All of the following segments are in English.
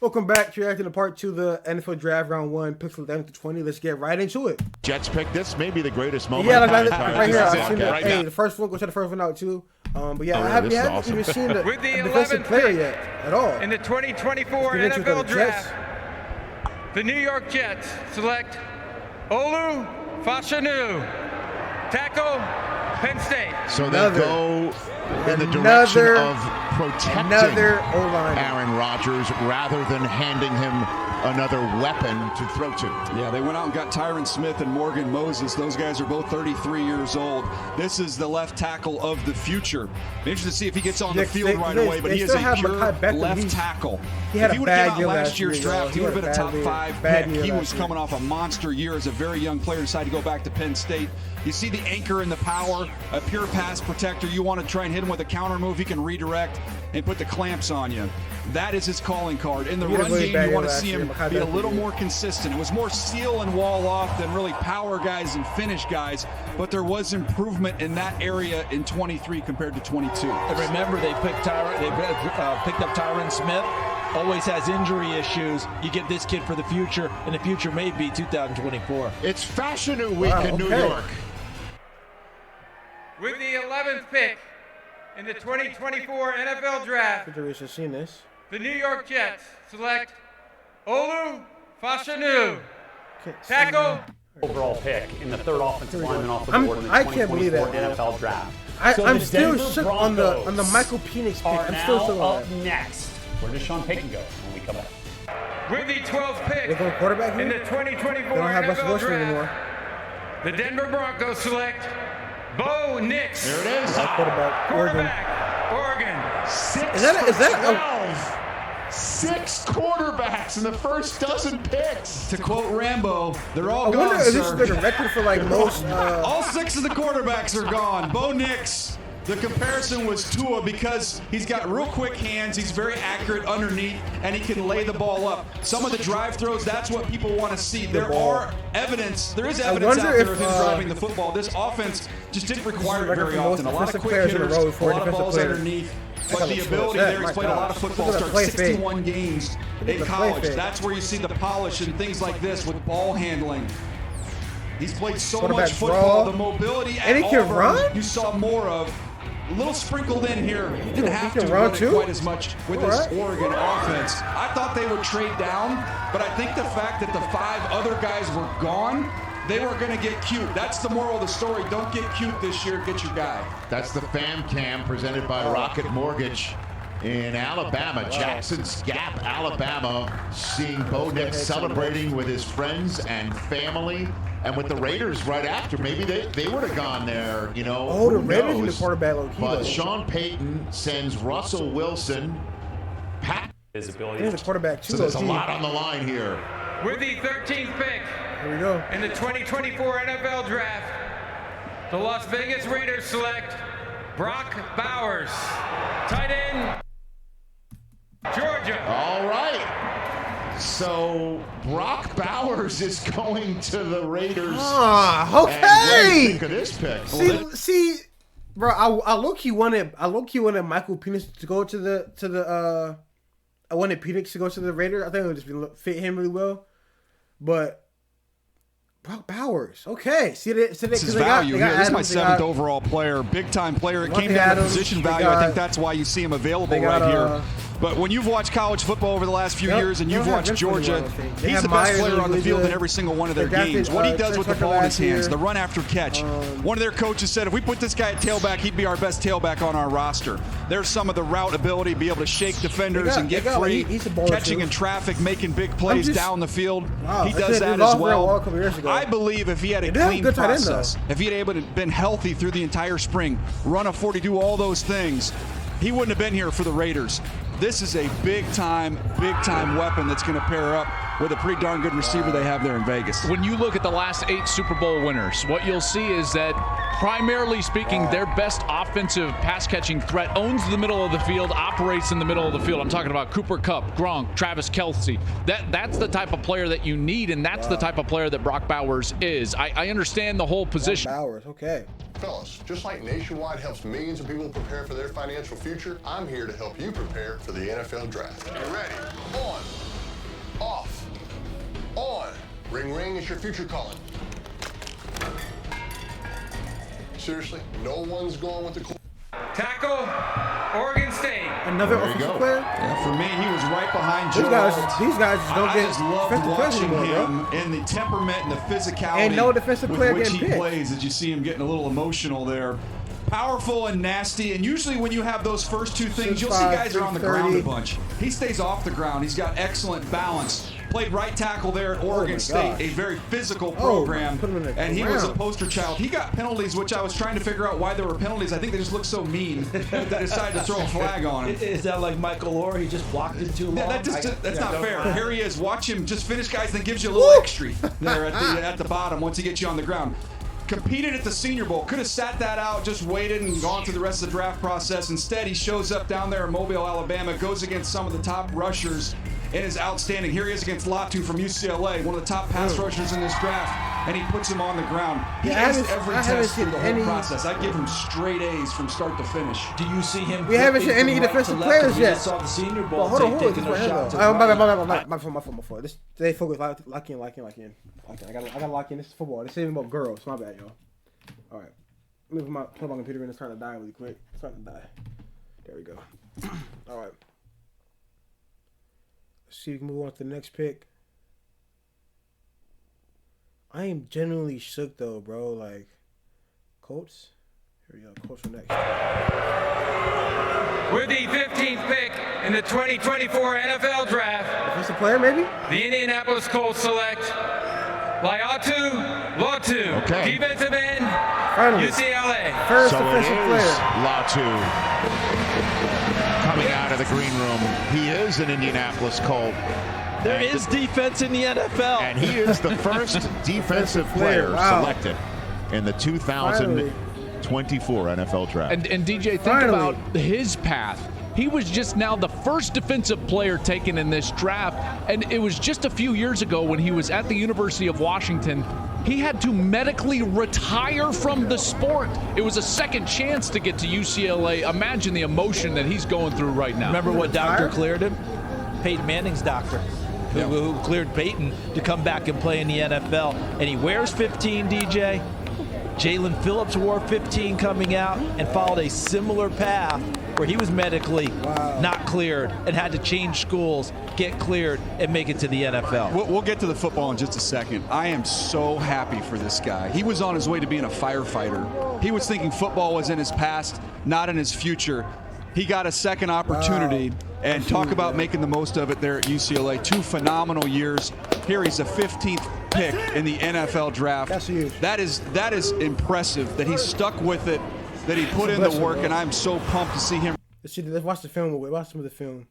Welcome back to reacting to part 2 of the NFL Draft Round 1, picks from 11 to 20. Let's get right into it. Jets pick. This may be the greatest moment. Yeah, right here. I've seen right the first one. Go check the first one out too. But yeah, Oh, I yeah, haven't awesome. even seen the With the defensive 11th player pick yet at all. in the 2024 Let's get into NFL the Jets. Draft, the New York Jets select Olu Fashanu, tackle, Penn State. So they go in the direction of protecting O-line. Aaron Rodgers rather than handing him another weapon to throw to. Yeah, they went out and got Tyron Smith and Morgan Moses. Those guys are both 33 years old. This is the left tackle of the future. Interested to see if he gets on the field right away, but he is a pure left tackle. He had if he would have came out last year's draft, he would have been a top 5 pick. He was coming off a monster year as a very young player, decided to go back to Penn State. You see the anchor and the power, a pure pass protector. You want to try and hit him with a counter move, he can redirect and put the clamps on you. That is his calling card. In the run game, you want to see him be a little more consistent. It was more seal and wall off than really power guys and finish guys, but there was improvement in that area in 23 compared to 22. And remember, they picked up Tyron Smith. Always has injury issues. You get this kid for the future, and the future may be 2024. It's Fashanu week in New York. With the 11th pick in the 2024 NFL Draft, Seen this. the New York Jets select Olu Fashanu, tackle. Overall pick in the third offensive lineman off the board in the I can't believe 2024 that, NFL Draft. I'm the still Denver shook on the Michael Penix pick. Are I'm now still shook on up that. next. Where does Sean Payton go when we come back? With the 12th They pick go quarterback in here? the 2024 They don't have Russell NFL Wilson anymore. Draft, the Denver Broncos select Bo Nix, There it is. Quarterback, Oregon. Oregon. Six Is that for 12. 6 quarterbacks in the first dozen picks. To quote Rambo, they're all I gone, wonder if this sir. is the record for like most. All 6 of the quarterbacks are gone. Bo Nix. The comparison was Tua because he's got real quick hands, he's very accurate underneath, and he can lay the ball up. Some of the drive throws, that's what people want to see. There is evidence out there of him driving the football. This offense just didn't require it very often. A lot of quick hitters, a lot of balls underneath. But the ability there, he's played a lot of football, started 61 games in college. That's where you see the polish and things like this with ball handling. He's played so much football, the mobility at Auburn, you saw more of. A little sprinkled in here. He didn't have to run it quite as much with this Oregon offense. I thought they would trade down, but I think the fact that the 5 other guys were gone, they were going to get cute. That's the moral of the story. Don't get cute this year. Get your guy. That's the Fam Cam presented by Rocket Mortgage in Alabama, Jackson's Gap, Alabama, seeing Bo Nix celebrating with his friends and family. And with the Raiders right after, maybe they would have gone there, you know. Oh, the Raiders in the quarterback low key. But Sean Payton sends Russell Wilson. His ability. He's a quarterback too. So there's a lot on the line here. With the 13th pick Here we go. in the 2024 NFL Draft, the Las Vegas Raiders select Brock Bowers, tight end, Georgia. All right. So Brock Bowers is going to the Raiders. Ah, And what do you okay. think of this pick? See, bro, I low key wanted Michael Penix to go to the I wanted Penix to go to the Raiders. I think it would just fit him really well. But Brock Bowers, okay. See that? This is value here. This is my 7th overall player, big time player. It came down to position value. I think that's why you see him available right here. But when you've watched college football over the last few years and you've watched Georgia, he's the best player on the field in every single one of their games. What he does with the ball in his hands, the run after catch. One of their coaches said if we put this guy at tailback, he'd be our best tailback on our roster. There's some of the route ability, be able to shake defenders and get free, catching in traffic, making big plays down the field. He does that as well. I believe if he had a clean process, if he had been healthy through the entire spring, run a 40, do all those things, he wouldn't have been here for the Raiders. This is a big-time weapon that's going to pair up with a pretty darn good receiver they have there in Vegas. When you look at the last 8 Super Bowl winners, what you'll see is that, primarily speaking, their best offensive pass-catching threat owns the middle of the field, operates in the middle of the field. I'm talking about Cooper Kupp, Gronk, Travis Kelce. That's the type of player that you need, and that's the type of player that Brock Bowers is. I understand the whole position. Bowers, okay. Fellas, just like Nationwide helps millions of people prepare for their financial future, I'm here to help you prepare for the NFL Draft. You ready? On Ring, ring, it's your future calling. Seriously, no one's going with the... Tackle, Oregon State. Another offensive player? Yeah, for me, he was right behind Joe. These guys just don't I get just love defensive players watching anymore, him bro. and the temperament and the physicality Ain't no defensive with player which getting he picked. plays that you see him getting a little emotional there. Powerful and nasty, and usually when you have those first two things, you'll see guys are on the ground a bunch. He stays off the ground. He's got excellent balance. Played right tackle there at Oregon State, a very physical program, and he was a poster child. He got penalties, which I was trying to figure out why there were penalties. I think they just looked so mean that they decided to throw a flag on him. Is that like Michael Orr? He just blocked it too long? Yeah, that's not fair. Here he is. Watch him just finish guys, then gives you a little extra there at the bottom once he gets you on the ground. Competed at the Senior Bowl. Could have sat that out, just waited and gone through the rest of the draft process. Instead, he shows up down there in Mobile, Alabama, goes against some of the top rushers and is outstanding. Here he is against Latu from UCLA, one of the top pass rushers in this draft, and he puts him on the ground. He aced every test through the whole process. I give him straight A's from start to finish. Do you see him? We haven't seen any defensive players yet. Saw the Senior Bowl. Hold on. My fault. Stay focused. Lock in. I gotta lock in. This is football. This isn't about girls. My bad, y'all. All right. Let me put my computer in. It's starting to die really quick. It's starting to die. There we go. All right. Let's see if we can move on to the next pick. I am genuinely shook though, bro. Like, Colts. Here we go. Colts are next. With the 15th pick in the 2024 NFL Draft, offensive player, maybe? The Indianapolis Colts select Laiatu, okay. defensive end, Finally. UCLA. First so offensive it is player. Latu coming out of the green room. He is an Indianapolis Colt. There is defense in the NFL. And he is the first defensive player selected in the 2024 NFL Draft. And DJ, think about his path. He was just now the first defensive player taken in this draft, and it was just a few years ago when he was at the University of Washington. He had to medically retire from the sport. It was a second chance to get to UCLA. Imagine the emotion that he's going through right now. Remember what doctor cleared him? Peyton Manning's doctor, who cleared Peyton to come back and play in the NFL. And he wears 15, DJ. Jalen Phillips wore 15 coming out and followed a similar path where he was medically not cleared and had to change schools, get cleared, and make it to the NFL. We'll get to the football in just a second. I am so happy for this guy. He was on his way to being a firefighter. He was thinking football was in his past, not in his future. He got a second opportunity, and talk about making the most of it there at UCLA. 2 phenomenal years. Here he's the 15th pick in the NFL Draft. That's huge. That is impressive that he stuck with it, that he put in the work, and I'm so pumped to see him. Let's watch the film. Watch some of the film.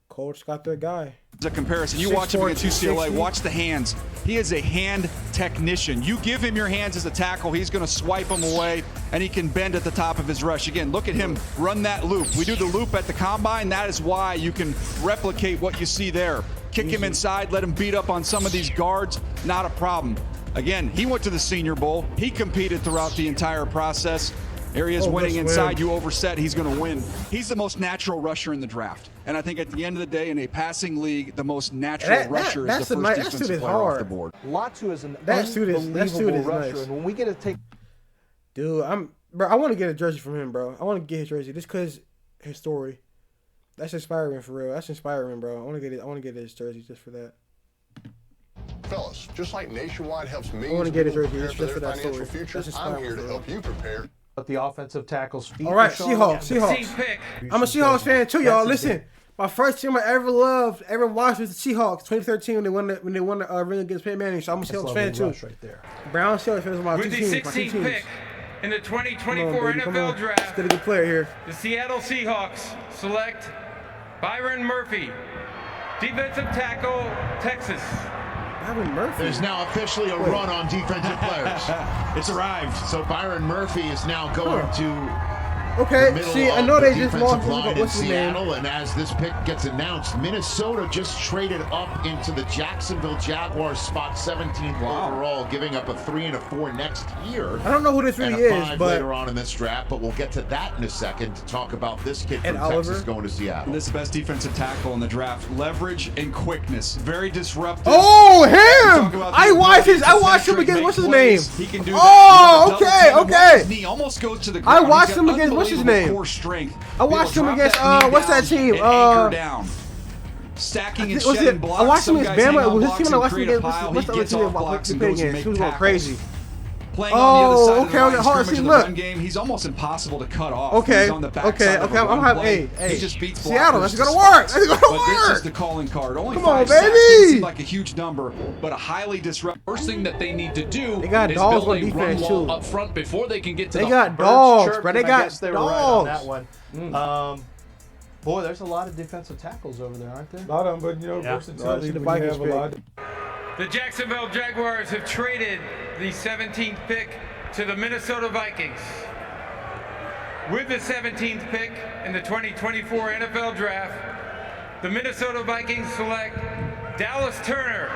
Colts got their guy. As a comparison, you watch him against UCLA, watch the hands. He is a hand technician. You give him your hands as a tackle, he's going to swipe them away, and he can bend at the top of his rush. Again, look at him run that loop. We do the loop at the combine. That is why you can replicate what you see there. Kick him inside, let him beat up on some of these guards, not a problem. Again, he went to the Senior Bowl. He competed throughout the entire process. Areas winning inside, you overset, he's going to win. He's the most natural rusher in the draft. And I think at the end of the day, in a passing league, the most natural rusher is the first defensive player off the board. Latu is an unbelievable rusher. And when we get to take... Dude, I want to get a jersey from him, bro. I want to get his jersey just because his story. That's inspiring for real. That's inspiring, bro. I want to get his jersey just for that. Fellas, just like Nationwide helps me I want to get his jersey prepare just for for their that financial story. future, I'm here to help you prepare. The offensive tackle's feet. All right, Seahawks. I'm a Seahawks fan too, y'all. Listen, my first team I ever loved, ever watched was the Seahawks. 2013 when they won the ring against Peyton Manning. So I'm a Seahawks fan too. Right there. Brown Seahawks fans are my two teams. With the 16th pick in the 2024 NFL Draft, let's get a good player here. The Seattle Seahawks select Byron Murphy, defensive tackle, Texas. Byron Murphy. There's now officially a run on defensive players. It's arrived. So Byron Murphy is now going to Okay, see, I know they just lost. What's his name? And as this pick gets announced, Minnesota just traded up into the Jacksonville Jaguars spot 17th overall, giving up a 3 and a 4 next year. I don't know who this really and a 5 is, but later on in this draft, but we'll get to that in a second to talk about this kid from Texas going to Seattle. This is the best defensive tackle in the draft. Leverage and quickness. Very disruptive. Oh, him! I watched him against what's his name? He can do that. Okay. He almost goes to the ground. I watched him against what's his name? I watched him against what's that team? Stacking and shedding blocks. I watched him against Bama. Was this team I watched him against? What's the other team I watched him against? He was going crazy. Playing on the other side of the line, hold on, in the run game, he's almost impossible to cut off. Okay, he's on the back side of the run play. He just beats Seattle. That's gonna work. That's gonna but work. This is the calling card. Only Come 5 on, sacks. baby. Doesn't seem like a huge number, but a highly disruptive. First thing that they need to do they got is dogs build on a run defense wall too. up front before they can get to they the got dogs, bro. They got they were dogs. right on that one. Boy, there's a lot of defensive tackles over there, aren't there? A lot of them, but versatility. The Vikings have a lot. The Jacksonville Jaguars have traded the 17th pick to the Minnesota Vikings. With the 17th pick in the 2024 NFL Draft, the Minnesota Vikings select Dallas Turner,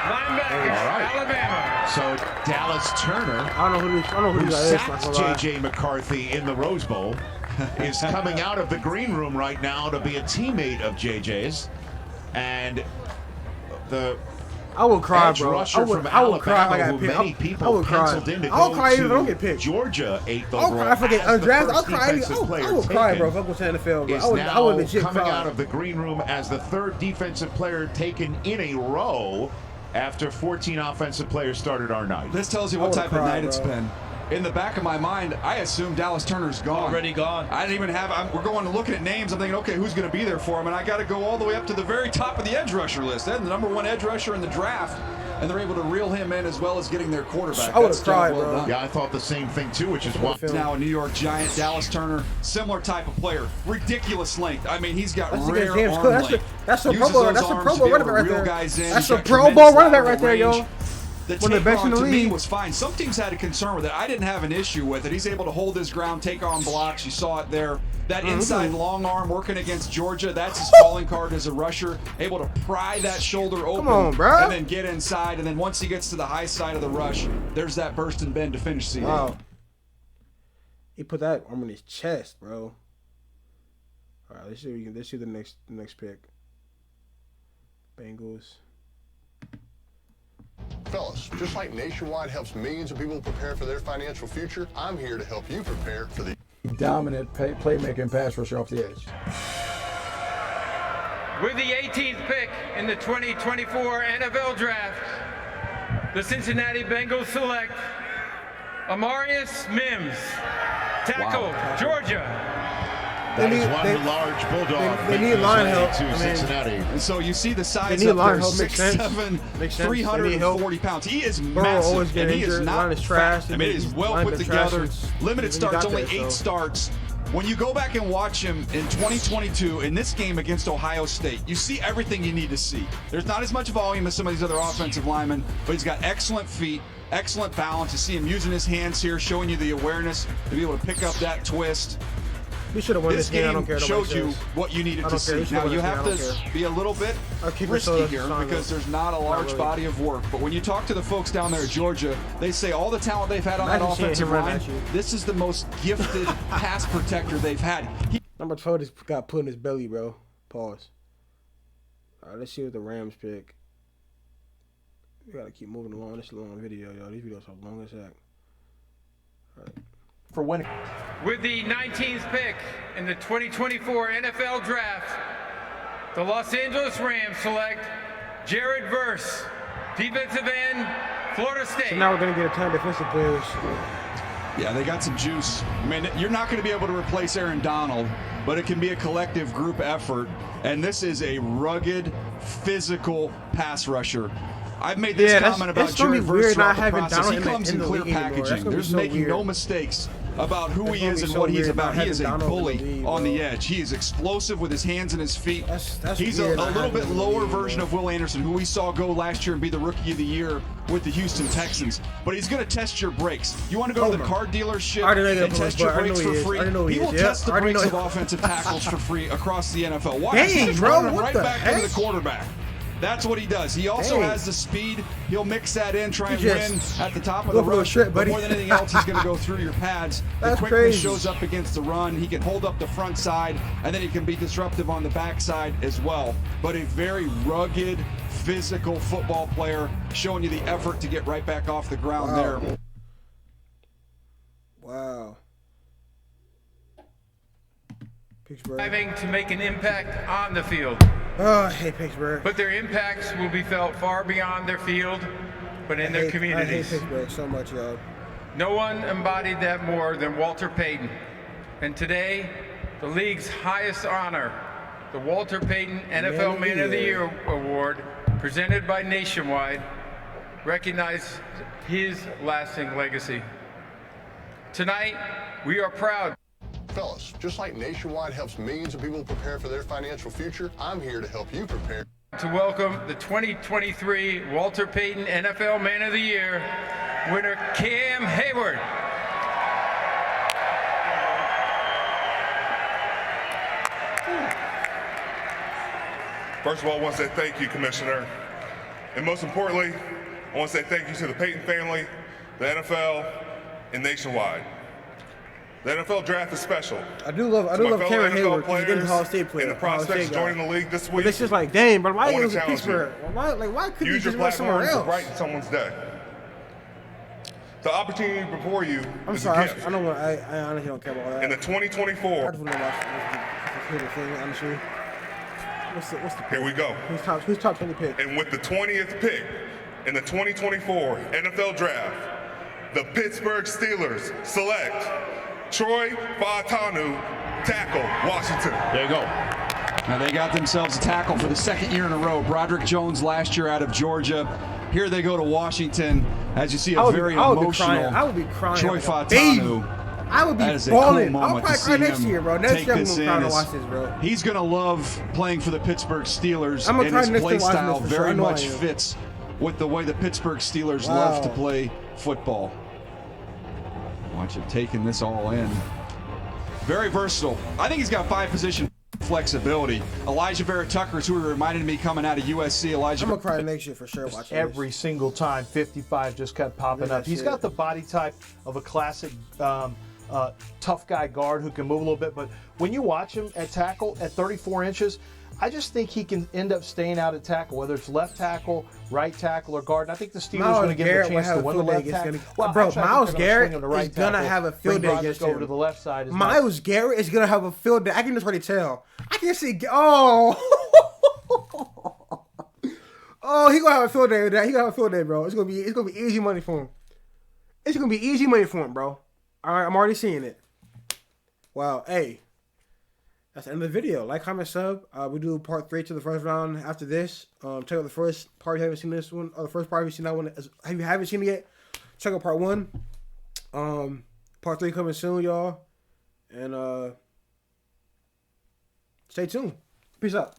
linebacker, Alabama. So Dallas Turner, I don't know who sacked J.J. McCarthy in the Rose Bowl, is coming out of the green room right now to be a teammate of J.J.'s, and the I would cry, edge bro. rusher from I would cry if I Alabama, got who many picked. people I would cry. penciled in to I would go cry even if I don't to get picked. Georgia 8th I'll overall. cry if I get undrafted. I'll cry. Defensive I would cry, bro, if I go to the NFL, bro. Is I would now legit coming cry. out of the green room as the 3rd defensive player taken in a row after 14 offensive players started our night. This tells you what type of night it's been. In the back of my mind, I assume Dallas Turner's gone. Already gone. I didn't even have. We're going to looking at names. I'm thinking, okay, who's going to be there for him? And I got to go all the way up to the very top of the edge rusher list. They're the #1 edge rusher in the draft, and they're able to reel him in as well as getting their quarterback. I would have cried, bro. Yeah, I thought the same thing too, which is why now a New York Giant. Dallas Turner, similar type of player, ridiculous length. I mean, he's got rare arm length. That's a Pro Bowl. That's a Pro Bowl running back right there. That's a Pro Bowl Bowl running back right there, yo. The take-on to me was fine. Some teams had a concern with it. I didn't have an issue with it. He's able to hold his ground, take on blocks. You saw it there. That inside long arm working against Georgia, that's his calling card as a rusher. Able to pry that shoulder open. Come on, bro. And then get inside. And then once he gets to the high side of the rush, there's that burst and bend to finish CD. Wow. He put that arm on his chest, bro. All right, let's see the next pick. Bengals. Fellas, just like Nationwide helps millions of people prepare for their financial future, I'm here to help you prepare for the dominant playmaking pass rusher off the edge. With the 18th pick in the 2024 NFL Draft, the Cincinnati Bengals select Amarius Mims, tackle, Georgia. That is one large bulldog. They need line help to Cincinnati. And so you see the size up there, 6'7", 340 pounds. He is massive, and he is not fat. I mean, it is well put together. Limited starts, only 8 starts. When you go back and watch him in 2022 in this game against Ohio State, you see everything you need to see. There's not as much volume as some of these other offensive linemen, but he's got excellent feet, excellent balance. You see him using his hands here, showing you the awareness to be able to pick up that twist. We should have won this game. I don't care. Showed you what you needed to see. Now you have to be a little bit risky here because there's not a large body of work. But when you talk to the folks down there at Georgia, they say all the talent they've had on that offensive line, this is the most gifted pass protector they've had. Number 12 just got put in his belly, bro. Pause. All right, let's see what the Rams pick. We gotta keep moving along. This is a long video, yo. These videos are long as heck. All right. For winning. With the 19th pick in the 2024 NFL Draft, the Los Angeles Rams select Jared Verse, defensive end, Florida State. So now we're going to get a ton of defensive players. Yeah, they got some juice. I mean, you're not going to be able to replace Aaron Donald, but it can be a collective group effort. And this is a rugged, physical pass rusher. I've made this comment about Jared Verse throughout the process. He comes in clear packaging. There's making no mistakes. about who he is and what he's about. He is a bully on the edge. He is explosive with his hands and his feet. He's a little bit lower version of Will Anderson, who we saw go last year and be the Rookie of the Year with the Houston Texans. But he's going to test your brakes. You want to go to the car dealership and test your brakes for free? He will test the brakes of offensive tackles for free across the NFL. Watch, he's running right back into the quarterback. That's what he does. He also has the speed. He'll mix that in, try and win at the top of the rush. But more than anything else, he's going to go through your pads. The quickness shows up against the run. He can hold up the front side, and then he can be disruptive on the backside as well. But a very rugged, physical football player, showing you the effort to get right back off the ground there. Wow. Pittsburgh. Having to make an impact on the field. Oh, I hate Pittsburgh. But their impacts will be felt far beyond their field, but in their communities. I hate Pittsburgh so much, y'all. No one embodied that more than Walter Payton. And today, the league's highest honor, the Walter Payton NFL Man of the Year Award, presented by Nationwide, recognizes his lasting legacy. Tonight, we are proud. Fellas, just like Nationwide helps millions of people prepare for their financial future, I'm here to help you prepare. To welcome the 2023 Walter Payton NFL Man of the Year winner, Cam Hayward. First of all, I want to say thank you, Commissioner. And most importantly, I want to say thank you to the Payton family, the NFL, and Nationwide. The NFL draft is special. I do love Cameron Hayward because he's getting Ohio State player. And the prospects joining the league this week. But it's just like, dang, but why is it Pittsburgh? Why couldn't you just go somewhere else? To brighten someone's day. The opportunity before you I'm is sorry, a gift. I honestly don't care about that. In the 2024. I just want to watch the thing, honestly. What's the Here we go. Who's top 20 pick? And with the 20th pick in the 2024 NFL Draft, the Pittsburgh Steelers select Troy Fautanu, tackle, Washington. There you go. Now they got themselves a tackle for the second year in a row. Broderick Jones last year out of Georgia. Here they go to Washington. As you see, a very emotional I would be crying. Troy Fautanu. I would be balling. Cool I'll probably cry next year, bro. Next year I'm going to cry to watch this, bro. He's going to love playing for the Pittsburgh Steelers, and his play style very much fits with the way the Pittsburgh Steelers love to play football. Watch him taking this all in. Very versatile. I think he's got 5-position flexibility. Elijah Vera Tucker is who reminded me coming out of USC. I'm going to cry next year for sure watching every single time 55 just kept popping up. He's got the body type of a classic tough guy guard who can move a little bit, but when you watch him at tackle at 34 inches, I just think he can end up staying out at tackle, whether it's left tackle, right tackle, or guard. And I think the Steelers are going to give him a chance to win the left tackle. Bro, Myles Garrett is going to have a field day against him. Over to the left side. Myles Garrett is going to have a field day. I can just already tell. I can see. Oh, oh, he going to have a field day with that. He going to have a field day, bro. It's going to be easy money for him. It's going to be easy money for him, bro. All right, I'm already seeing it. Wow, hey. That's the end of the video. Like, comment, sub. We do part 3 to the first round after this. Check out the first part if you haven't seen this one. Or the first part if you've seen that one. If you haven't seen it yet, check out part 1. Part 3 coming soon, y'all. And stay tuned. Peace out.